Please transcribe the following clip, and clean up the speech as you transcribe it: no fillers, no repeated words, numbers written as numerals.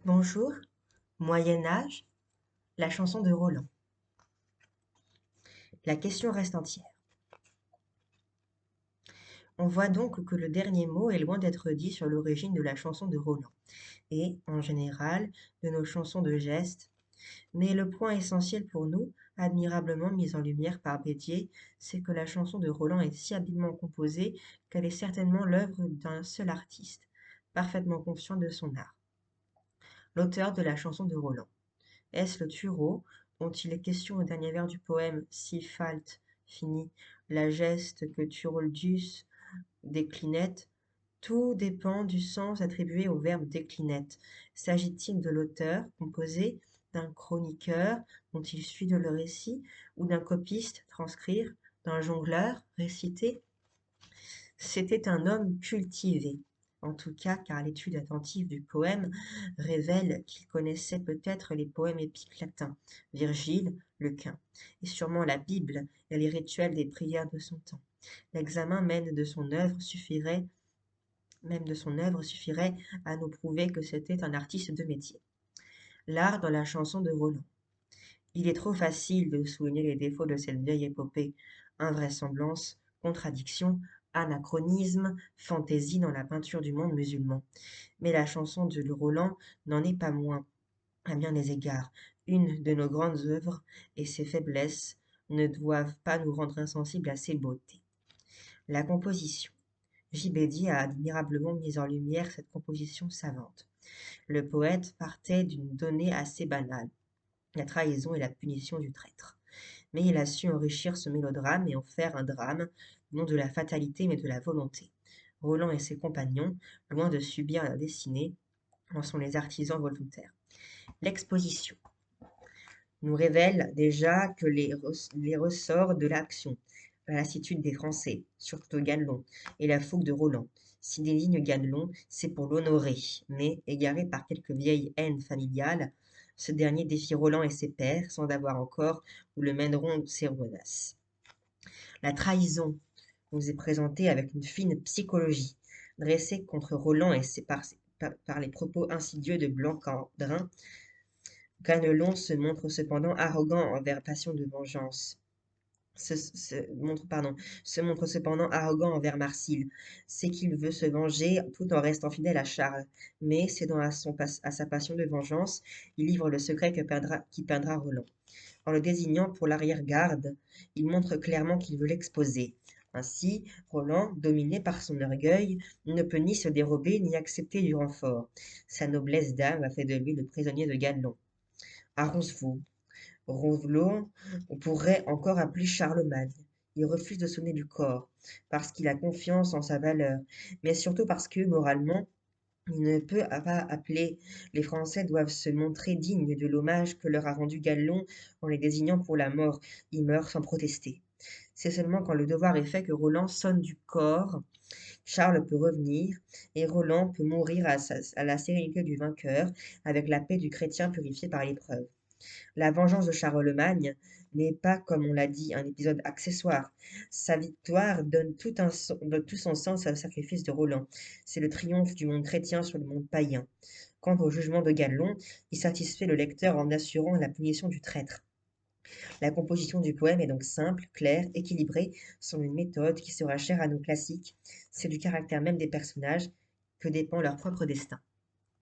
Bonjour, Moyen Âge, la chanson de Roland. La question reste entière. On voit donc que le dernier mot est loin d'être dit sur l'origine de la chanson de Roland, et, en général, de nos chansons de geste. Mais le point essentiel pour nous, admirablement mis en lumière par Bédier, c'est que la chanson de Roland est si habilement composée qu'elle est certainement l'œuvre d'un seul artiste, parfaitement conscient de son art, l'auteur de la chanson de Roland. Est-ce le Turreau, dont il est question au dernier vers du poème Si falt fini, la geste que Turoldius déclinette? Tout dépend du sens attribué au verbe déclinette. S'agit-il de l'auteur, composé, d'un chroniqueur, dont il suit de le récit, ou d'un copiste, transcrire, d'un jongleur, réciter? C'était un homme cultivé, en tout cas car l'étude attentive du poème révèle qu'il connaissait peut-être les poèmes épiques latins, Virgile, Lucain, et sûrement la Bible et les rituels des prières de son temps. L'examen même de son œuvre suffirait à nous prouver que c'était un artiste de métier. L'art dans la chanson de Roland. Il est trop facile de souligner les défauts de cette vieille épopée, invraisemblance, contradiction, anachronisme, fantaisie dans la peinture du monde musulman. Mais la chanson de Roland n'en est pas moins, à bien des égards, une de nos grandes œuvres, et ses faiblesses ne doivent pas nous rendre insensibles à ses beautés. La composition. J. Bédier a admirablement mis en lumière cette composition savante. Le poète partait d'une donnée assez banale, la trahison et la punition du traître. Mais il a su enrichir ce mélodrame et en faire un drame, non de la fatalité mais de la volonté. Roland et ses compagnons, loin de subir la destinée, en sont les artisans volontaires. L'exposition nous révèle déjà que les ressorts de l'action, la lassitude des Français, surtout Ganelon, et la fougue de Roland. Si désigne Ganelon, c'est pour l'honorer, mais, égaré par quelque vieille haine familiale, ce dernier défie Roland et ses pairs, sans avoir encore où le mèneront ses menaces. La trahison nous est présentée avec une fine psychologie, dressée contre Roland et par les propos insidieux de Blancandrin. Ganelon se montre cependant arrogant envers passion de vengeance. Se montre cependant arrogant envers Marsile. C'est qu'il veut se venger tout en restant fidèle à Charles. Mais, cédant à sa passion de vengeance, il livre le secret qui peindra Roland. En le désignant pour l'arrière-garde, il montre clairement qu'il veut l'exposer. Ainsi, Roland, dominé par son orgueil, ne peut ni se dérober ni accepter du renfort. Sa noblesse d'âme a fait de lui le prisonnier de Ganelon. À Rouvelo, on pourrait encore appeler Charlemagne. Il refuse de sonner du corps, parce qu'il a confiance en sa valeur, mais surtout parce que, moralement, il ne peut pas appeler. Les Français doivent se montrer dignes de l'hommage que leur a rendu Ganelon en les désignant pour la mort. Ils meurent sans protester. C'est seulement quand le devoir est fait que Roland sonne du corps. Charles peut revenir, et Roland peut mourir à la sérénité du vainqueur, avec la paix du chrétien purifié par l'épreuve. La vengeance de Charlemagne n'est pas, comme on l'a dit, un épisode accessoire. Sa victoire donne tout son sens au sacrifice de Roland. C'est le triomphe du monde chrétien sur le monde païen. Quant au jugement de Ganelon, il satisfait le lecteur en assurant la punition du traître. La composition du poème est donc simple, claire, équilibrée, selon une méthode qui sera chère à nos classiques. C'est du caractère même des personnages que dépend leur propre destin.